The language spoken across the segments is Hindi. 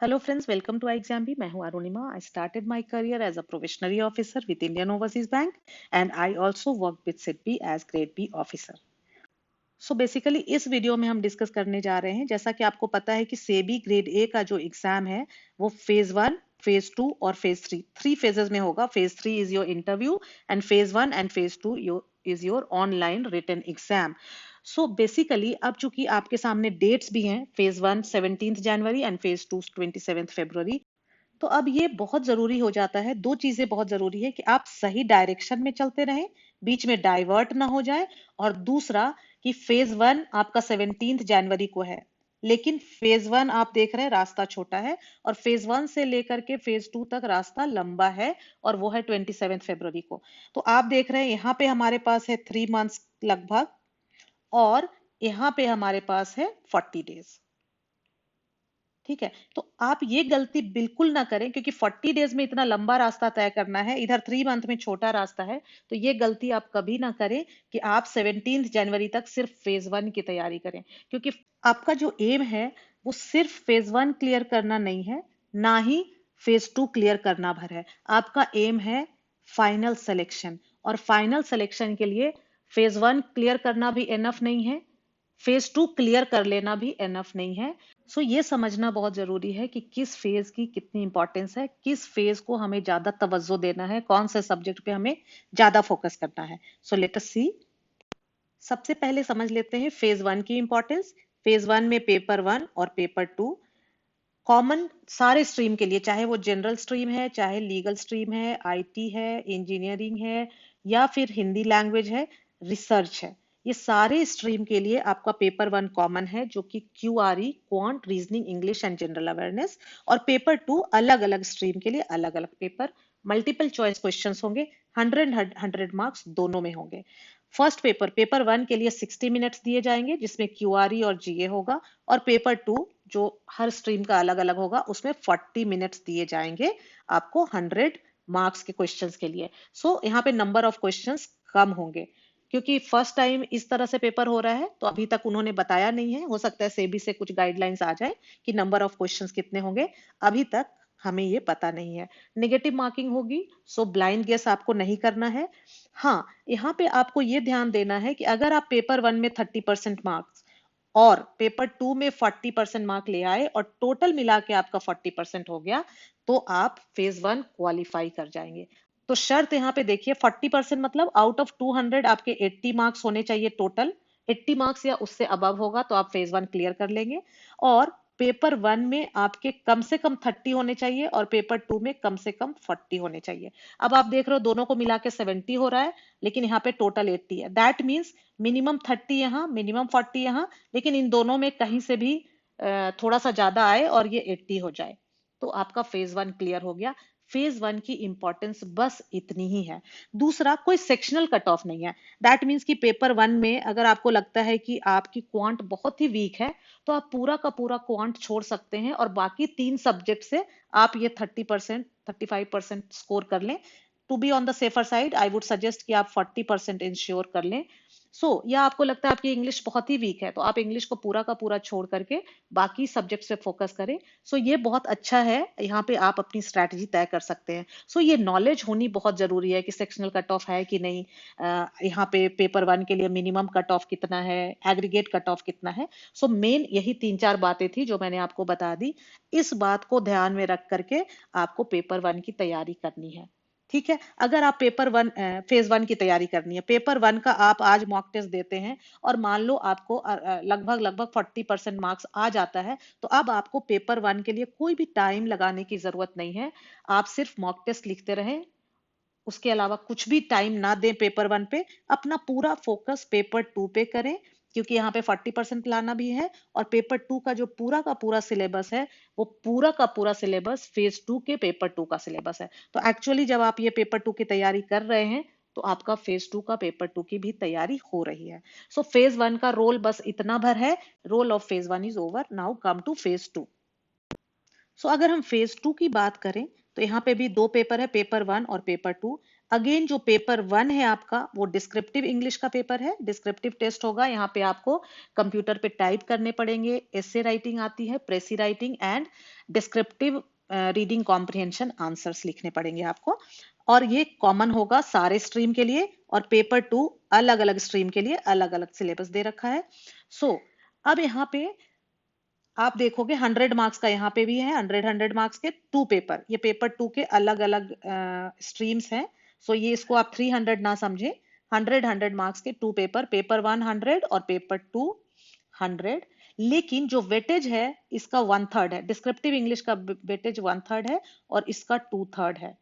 Hello friends, welcome to iExamB. मैं हूँ Arunima. I started my career as a probationary officer with Indian Overseas Bank and I also worked with SIDBI as Grade B officer. So basically इस वीडियो में हम डिस्कस करने जा रहे हैं, जैसा कि आपको पता है कि सेबी ग्रेड ए का जो एग्जाम है वो फेज 1, फेज 2 और फेज 3 फेजेस में होगा. Phase 3 is your interview and phase 1 and phase 2 is your online written exam. So basically अब चूंकि आपके सामने डेट्स भी हैं, फेज 1 17 जनवरी एंड फेज 2 27 फरवरी. तो अब ये बहुत जरूरी हो जाता है, दो चीजें बहुत जरूरी है कि आप सही डायरेक्शन में चलते रहें, बीच में डाइवर्ट ना हो जाए. और दूसरा कि फेज 1 आपका 17 जनवरी को है, लेकिन फेज 1 आप देख रहे हैं रास्ता छोटा है और फेज 1 से लेकर के फेज 2 तक रास्ता लंबा है और वो है 27 फरवरी को. तो आप देख रहे हैं यहाँ पे हमारे पास है 3 मंथ्स लगभग और यहाँ पे हमारे पास है 40 डेज. ठीक है, तो आप ये गलती बिल्कुल ना करें, क्योंकि 40 डेज में इतना लंबा रास्ता तय करना है, इधर 3 मंथ में छोटा रास्ता है. तो ये गलती आप कभी ना करें कि आप 17 जनवरी तक सिर्फ फेज 1 की तैयारी करें, क्योंकि आपका जो एम है वो सिर्फ फेज 1 क्लियर करना नहीं है, ना ही फेज 2 क्लियर करना भर है. आपका एम है फाइनल सिलेक्शन, और फाइनल सिलेक्शन के लिए फेज 1 क्लियर करना भी एनफ नहीं है, फेज 2 क्लियर कर लेना भी एनफ नहीं है. सो ये समझना बहुत जरूरी है कि किस फेज की कितनी इंपॉर्टेंस है, किस फेज को हमें ज्यादा तवज्जो देना है, कौन से सब्जेक्ट पे हमें ज्यादा फोकस करना है. सो लेट अस सी. सबसे पहले समझ लेते हैं फेज 1 की इंपॉर्टेंस. फेज 1 में पेपर 1 और पेपर 2 कॉमन सारे स्ट्रीम के लिए, चाहे वो जनरल स्ट्रीम है, चाहे लीगल स्ट्रीम है, आईटी है, इंजीनियरिंग है, या फिर हिंदी लैंग्वेज है, रिसर्च है, ये सारे स्ट्रीम के लिए आपका पेपर 1 कॉमन है, जो कि QRE, quant, reasoning, English and general awareness. और पेपर 2 अलग अलग स्ट्रीम के लिए अलग अलग पेपर, मल्टीपल चॉइस क्वेश्चंस होंगे, 100 मार्क्स दोनों में होंगे. फर्स्ट पेपर, पेपर 1 के लिए 60 मिनट्स दिए जाएंगे, जिसमें क्यूआरई और जीए होगा. और पेपर 2 जो हर स्ट्रीम का अलग अलग होगा, उसमें 40 मिनट्स दिए जाएंगे आपको 100 मार्क्स के क्वेश्चंस के लिए. सो यहाँ पे नंबर ऑफ क्वेश्चंस कम होंगे, क्योंकि फर्स्ट टाइम इस तरह से पेपर हो रहा है, तो अभी तक उन्होंने बताया नहीं है. हो सकता है सेबी से कुछ गाइडलाइंस आ जाए कि नंबर ऑफ क्वेश्चंस कितने होंगे, अभी तक हमें ये पता नहीं है. नेगेटिव मार्किंग होगी, सो ब्लाइंड गेस आपको नहीं करना है. हाँ, यहाँ पे आपको ये ध्यान देना है कि अगर आप पेपर 1 में 30% मार्क्स और पेपर 2 में 40% मार्क ले आए और टोटल मिला के आपका 40% हो गया, तो आप फेज 1 क्वालिफाई कर जाएंगे. तो शर्त यहाँ पे देखिए, 40% मतलब आउट ऑफ 200 आपके 80 मार्क्स होने चाहिए टोटल. 80 मार्क्स या उससे अबव होगा तो आप फेज 1 क्लियर कर लेंगे. और पेपर 1 में आपके कम से कम 30 होने चाहिए और पेपर 2 में कम से कम 40 होने चाहिए. अब आप देख रहे हो दोनों को मिला के 70 हो रहा है, लेकिन यहाँ पे टोटल 80 है. दैट मीन्स मिनिमम 30 यहाँ, मिनिमम 40 यहाँ, लेकिन इन दोनों में कहीं से भी थोड़ा सा ज्यादा आए और ये 80 हो जाए, तो आपका फेज 1 क्लियर हो गया. फेज 1 की इंपॉर्टेंस बस इतनी ही है. दूसरा, कोई सेक्शनल कट ऑफ नहीं है. दैट मीन्स कि पेपर 1 में अगर आपको लगता है कि आपकी क्वांट बहुत ही वीक है, तो आप पूरा का पूरा क्वांट छोड़ सकते हैं और बाकी 3 सब्जेक्ट से आप ये 30% 35% स्कोर कर लें. To be on the safer side I would suggest कि आप 40% इंश्योर कर लें. या आपको लगता है आपकी इंग्लिश बहुत ही वीक है, तो आप इंग्लिश को पूरा का पूरा छोड़ करके बाकी सब्जेक्ट्स पे फोकस करें. ये बहुत अच्छा है, यहाँ पे आप अपनी स्ट्रैटेजी तय कर सकते हैं. ये नॉलेज होनी बहुत जरूरी है कि सेक्शनल कट ऑफ है कि नहीं, यहाँ पे पेपर 1 के लिए मिनिमम कट ऑफ कितना है, एग्रीगेट कट ऑफ कितना है. मेन यही 3-4 बातें थी जो मैंने आपको बता दी. इस बात को ध्यान में रख करके आपको पेपर 1 की तैयारी करनी है. ठीक है, अगर आप पेपर 1 फेज 1 की तैयारी करनी है, पेपर 1 का आप आज मॉक टेस्ट देते हैं और मान लो आपको लगभग लगभग 40% मार्क्स आ जाता है, तो अब आपको पेपर 1 के लिए कोई भी टाइम लगाने की जरूरत नहीं है. आप सिर्फ मॉक टेस्ट लिखते रहें, उसके अलावा कुछ भी टाइम ना दें पेपर 1 पे. अपना पूरा फोकस पेपर 2 पे करें, क्योंकि यहाँ पे 40% लाना भी है. और पेपर 2 का जो पूरा का पूरा सिलेबस है, वो पूरा का पूरा सिलेबस फेज 2 के पेपर 2 का सिलेबस है. तो एक्चुअली जब आप ये पेपर 2 की तैयारी कर रहे हैं, तो आपका फेज 2 का पेपर 2 की भी तैयारी हो रही है. फेज 1 का रोल बस इतना भर है. Role of phase 1 is over, now come to phase 2. अगर हम फेज 2 की बात करें, तो यहाँ पे भी 2 पेपर है, पेपर 1 और पेपर 2. अगेन जो पेपर 1 है आपका वो डिस्क्रिप्टिव इंग्लिश का पेपर है, डिस्क्रिप्टिव टेस्ट होगा। यहाँ पे आपको कंप्यूटर पे टाइप करने पड़ेंगे, एसे राइटिंग आती है, प्रेसी writing and descriptive reading comprehension answers लिखने पड़ेंगे आपको। और ये कॉमन होगा सारे स्ट्रीम के लिए, और पेपर 2 अलग अलग स्ट्रीम के लिए अलग अलग सिलेबस दे रखा है। अब यहाँ पे आप देखोगे 100 मार्क्स का यहाँ पे भी है, 100 मार्क्स के 2 पेपर, ये पेपर 2 के अलग अलग स्ट्रीम्स हैं। ये इसको आप 300 ना समझे, 100 मार्क्स के 2 पेपर, पेपर 1 100 और पेपर 2 100। लेकिन जो वेटेज है इसका 1/3 है, डिस्क्रिप्टिव इंग्लिश का वेटेज 1/3 है और इसका 2/3 है।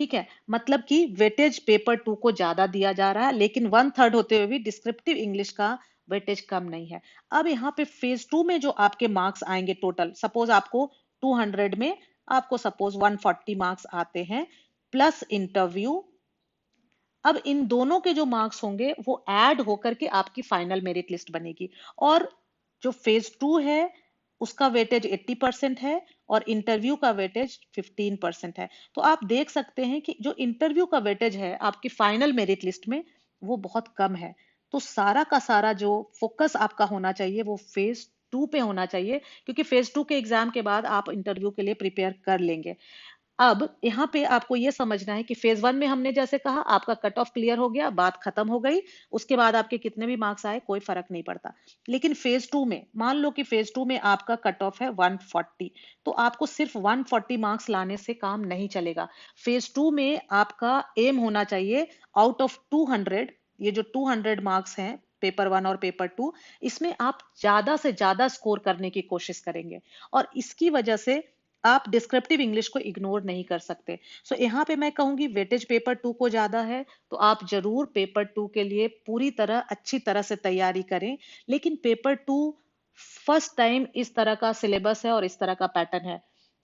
ठीक है, मतलब कि वेटेज पेपर 2 को ज्यादा दिया जा रहा है, लेकिन 1/3 होते हुए भी डिस्क्रिप्टिव इंग्लिश का वेटेज कम नहीं है। अब यहाँ पे फेज 2 में जो आपके मार्क्स आएंगे टोटल, सपोज आपको 200 में आपको सपोज 140 मार्क्स आते हैं प्लस इंटरव्यू। अब इन दोनों के जो मार्क्स होंगे वो ऐड होकर के आपकी फाइनल मेरिट लिस्ट बनेगी। और जो फेज 2 है उसका वेटेज 80% है और इंटरव्यू का वेटेज 15% है। तो आप देख सकते हैं कि जो इंटरव्यू का वेटेज है आपकी फाइनल मेरिट लिस्ट में वो बहुत कम है। तो सारा का सारा जो फोकस आपका होना चाहिए वो फेज 2 पे होना चाहिए, क्योंकि फेज 2 के एग्जाम के बाद आप इंटरव्यू के लिए प्रिपेयर कर लेंगे। अब यहाँ पे आपको ये समझना है कि फेज 1 में हमने जैसे कहा आपका कट ऑफ क्लियर हो गया, बात खत्म हो गई, उसके बाद आपके कितने भी मार्क्स आए कोई फर्क नहीं पड़ता। लेकिन फेज 2 में मान लो कि फेज 2 में आपका कट ऑफ है 140, तो आपको सिर्फ 140 मार्क्स लाने से काम नहीं चलेगा। फेज 2 में आपका एम होना चाहिए आउट ऑफ 200, ये जो 200 मार्क्स हैं पेपर 1 और पेपर 2, इसमें आप ज्यादा से ज्यादा स्कोर करने की कोशिश करेंगे। और इसकी वजह से आप डिस्क्रिप्टिव इंग्लिश को इग्नोर नहीं कर सकते। यहाँ पे मैं कहूंगी वेटेज पेपर 2 को ज्यादा है, तो आप जरूर पेपर 2 के लिए पूरी तरह अच्छी तरह से तैयारी करें। लेकिन पेपर 2 फर्स्ट टाइम इस तरह का सिलेबस है और इस तरह का पैटर्न है।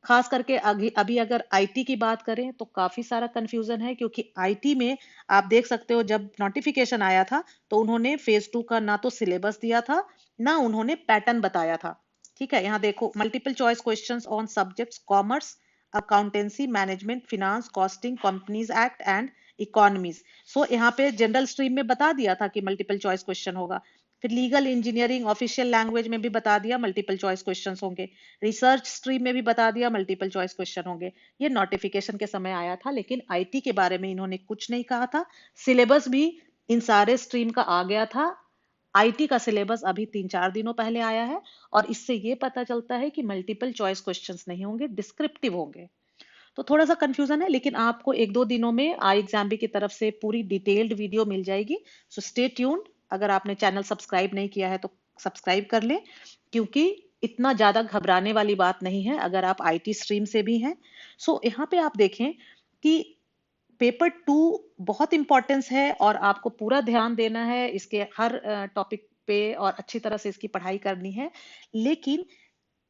खास करके अभी अगर आईटी की बात करें तो काफी सारा कंफ्यूजन है, क्योंकि आईटी में आप देख सकते हो जब नोटिफिकेशन आया था तो उन्होंने फेज 2 का ना तो सिलेबस दिया था ना उन्होंने पैटर्न बताया था। ठीक है, यहाँ देखो multiple choice questions on subjects commerce, accountancy, management, finance, costing, companies act and economies. यहाँ पे जनरल स्ट्रीम में बता दिया था कि मल्टीपल चॉइस क्वेश्चन होगा। फिर लीगल, इंजीनियरिंग, ऑफिशियल लैंग्वेज में भी बता दिया मल्टीपल चॉइस क्वेश्चंस होंगे। रिसर्च स्ट्रीम में भी बता दिया मल्टीपल चॉइस क्वेश्चन होंगे। ये नोटिफिकेशन के समय आया था, लेकिन आईटी के बारे में इन्होंने कुछ नहीं कहा था। सिलेबस भी इन सारे स्ट्रीम का आ गया था। आईटी का सिलेबस अभी 3-4 दिनों पहले आया है, और इससे ये पता चलता है कि मल्टीपल चॉइस क्वेश्चंस नहीं होंगे, डिस्क्रिप्टिव होंगे। तो थोड़ा सा कंफ्यूजन है, लेकिन आपको 1-2 दिनों में आई एग्जाम की तरफ से पूरी डिटेल्ड वीडियो मिल जाएगी। Stay tuned. अगर आपने चैनल सब्सक्राइब नहीं किया है तो सब्सक्राइब कर ले, क्योंकि इतना ज्यादा घबराने वाली बात नहीं है अगर आप आईटी स्ट्रीम से भी हैं। यहाँ पे आप देखें कि पेपर 2 बहुत इंपॉर्टेंस है और आपको पूरा ध्यान देना है इसके हर टॉपिक पे और अच्छी तरह से इसकी पढ़ाई करनी है। लेकिन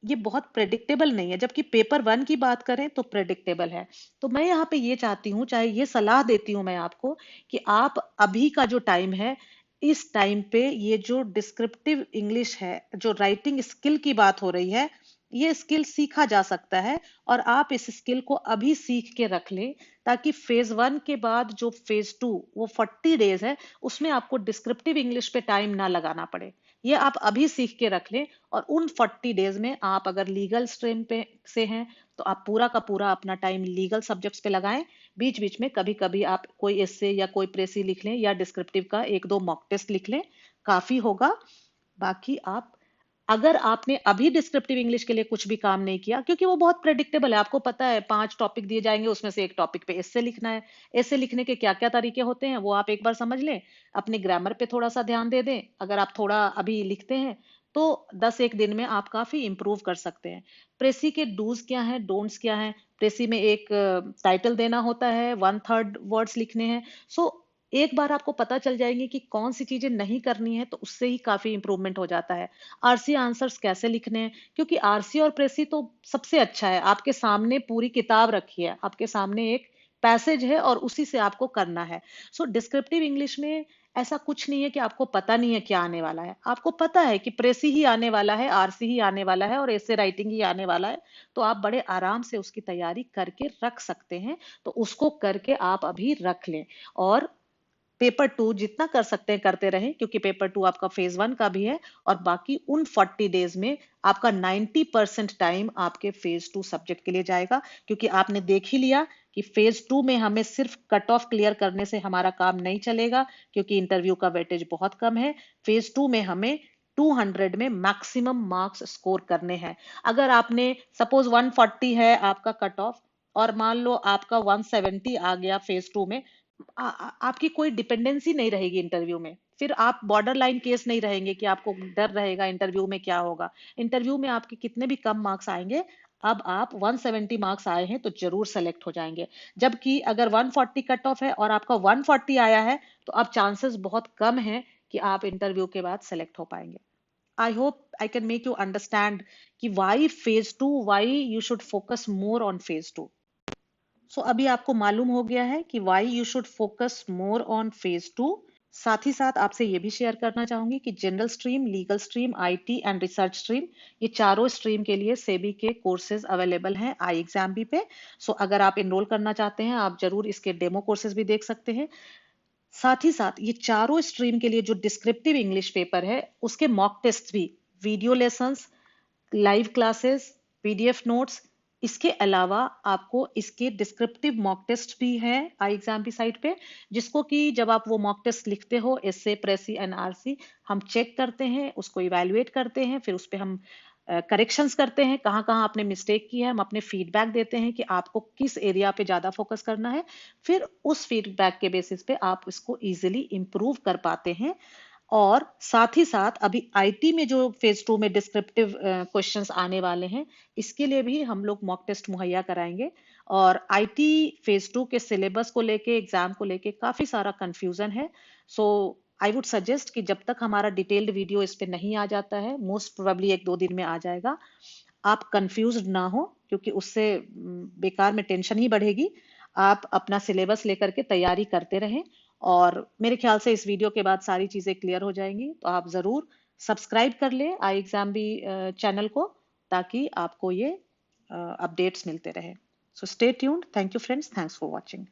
ये बहुत प्रेडिक्टेबल नहीं है, जबकि पेपर 1 की बात करें तो प्रेडिक्टेबल है। तो मैं यहाँ पे ये चाहती हूँ, चाहे ये सलाह देती हूँ मैं आपको, कि आप अभी का जो टाइम है इस टाइम पे ये जो डिस्क्रिप्टिव इंग्लिश है, जो राइटिंग स्किल की बात हो रही है, ये स्किल सीखा जा सकता है और आप इस स्किल को अभी सीख के रख लें, ताकि फेज 1 के बाद जो फेज 2 वो 40 डेज है उसमें आपको डिस्क्रिप्टिव इंग्लिश पे टाइम ना लगाना पड़े। ये आप अभी सीख के रख लें, और उन 40 डेज में आप अगर लीगल स्ट्रीम पे से हैं तो आप पूरा का पूरा अपना टाइम लीगल सब्जेक्ट्स पे लगाएं। बीच बीच में कभी कभी आप कोई एस्से या कोई प्रेसी लिख लें या डिस्क्रिप्टिव का 1-2 मॉक टेस्ट लिख लें, काफी होगा। बाकी आप, अगर आपने अभी डिस्क्रिप्टिव इंग्लिश के लिए कुछ भी काम नहीं किया, क्योंकि वो बहुत प्रेडिक्टेबल है, आपको पता है 5 टॉपिक दिए जाएंगे उसमें से एक टॉपिक पे एस्से लिखना है। एस्से लिखने के क्या क्या तरीके होते हैं वो आप एक बार समझ लें, अपने ग्रामर पे थोड़ा सा ध्यान दे दें। अगर आप थोड़ा अभी लिखते हैं तो 10 एक दिन में आप काफी इंप्रूव कर सकते हैं। प्रेसी के डूज क्या है, डोंट्स क्या है। प्रेसी में एक टाइटल देना होता है, 1/3 वर्ड्स लिखने हैं। एक बार आपको पता चल जाएंगे कि कौन सी चीजें नहीं करनी है तो उससे ही काफी इंप्रूवमेंट हो जाता है। आरसी आंसर्स कैसे लिखने हैं, क्योंकि आरसी और प्रेसी तो सबसे अच्छा है, आपके सामने पूरी किताब रखी है, आपके सामने एक पैसेज है और उसी से आपको करना है। डिस्क्रिप्टिव इंग्लिश में ऐसा कुछ नहीं है कि आपको पता नहीं है क्या आने वाला है। आपको पता है कि प्रेसी ही आने वाला है, आरसी ही आने वाला है और एसे राइटिंग ही आने वाला है। तो आप बड़े आराम से उसकी तैयारी करके रख सकते हैं। तो उसको करके आप अभी रख लें और पेपर टू जितना कर सकते हैं करते रहें, क्योंकि पेपर टू आपका फेज वन का भी है और बाकी उन 40 डेज में आपका 90% टाइम आपके फेज टू सब्जेक्ट के लिए जाएगा। क्योंकि आपने देख ही लिया कि फेज टू में हमें सिर्फ कट ऑफ क्लियर करने से हमारा काम नहीं चलेगा, क्योंकि इंटरव्यू का वेटेज बहुत कम है। फेज टू में हमें 200 में मैक्सिमम मार्क्स स्कोर करने हैं। अगर आपने सपोज 140 है आपका कट ऑफ और मान लो आपका 170 आ गया फेज टू में, आपकी कोई डिपेंडेंसी नहीं रहेगी इंटरव्यू में। फिर आप बॉर्डर लाइन केस नहीं रहेंगे कि आपको डर रहेगा इंटरव्यू में क्या होगा। इंटरव्यू में आपके कितने भी कम मार्क्स आएंगे, अब आप 170 मार्क्स आए हैं तो जरूर सेलेक्ट हो जाएंगे। जबकि अगर 140 कट ऑफ है और आपका 140 आया है तो अब चांसेस बहुत कम है कि आप इंटरव्यू के बाद सेलेक्ट हो पाएंगे। I hope I can make you understand कि why phase two, why you should focus more on phase two. So अभी आपको मालूम हो गया है कि why you should focus more on phase two. साथ ही साथ आपसे ये भी शेयर करना चाहूंगी कि general stream, legal stream, IT and research stream, ये चारों स्ट्रीम के लिए सेबी के कोर्सेज अवेलेबल हैं आई एग्जाम बी पे। सो अगर आप इनरोल करना चाहते हैं आप जरूर इसके डेमो कोर्सेज भी देख सकते हैं। साथ ही साथ ये चारों स्ट्रीम के लिए जो डिस्क्रिप्टिव इंग्लिश पेपर है उसके मॉक टेस्ट भी, video lessons, live classes, PDF notes, इसके अलावा आपको इसके डिस्क्रिप्टिव मॉक टेस्ट भी है आई एग्जाम की साइट पे, जिसको कि जब आप वो मॉक टेस्ट लिखते हो एसए, प्रेसी, एनआरसी, हम चेक करते हैं, उसको इवेलुएट करते हैं, फिर उस पर हम करेक्शंस करते हैं, कहाँ कहाँ आपने मिस्टेक की है, हम अपने फीडबैक देते हैं कि आपको किस एरिया पे ज्यादा फोकस करना है। फिर उस फीडबैक के बेसिस पे आप इसको इजीली इम्प्रूव कर पाते हैं। और साथ ही साथ अभी आईटी में जो फेज टू में डिस्क्रिप्टिव क्वेश्चंस आने वाले हैं, इसके लिए भी हम लोग मॉक टेस्ट मुहैया कराएंगे। और आईटी फेज टू के सिलेबस को लेके, एग्जाम को लेके काफी सारा कंफ्यूजन है। सो आई वुड सजेस्ट कि जब तक हमारा डिटेल्ड वीडियो इस पे नहीं आ जाता है, मोस्ट प्रोबेबली 1-2 दिन में आ जाएगा, आप कंफ्यूज ना हो, क्योंकि उससे बेकार में टेंशन ही बढ़ेगी। आप अपना सिलेबस लेकर के तैयारी करते रहें और मेरे ख्याल से इस वीडियो के बाद सारी चीजें क्लियर हो जाएंगी। तो आप जरूर सब्सक्राइब कर ले आई एग्जाम भी चैनल को, ताकि आपको ये अपडेट्स मिलते रहे। So stay tuned. Thank you friends, thanks for watching.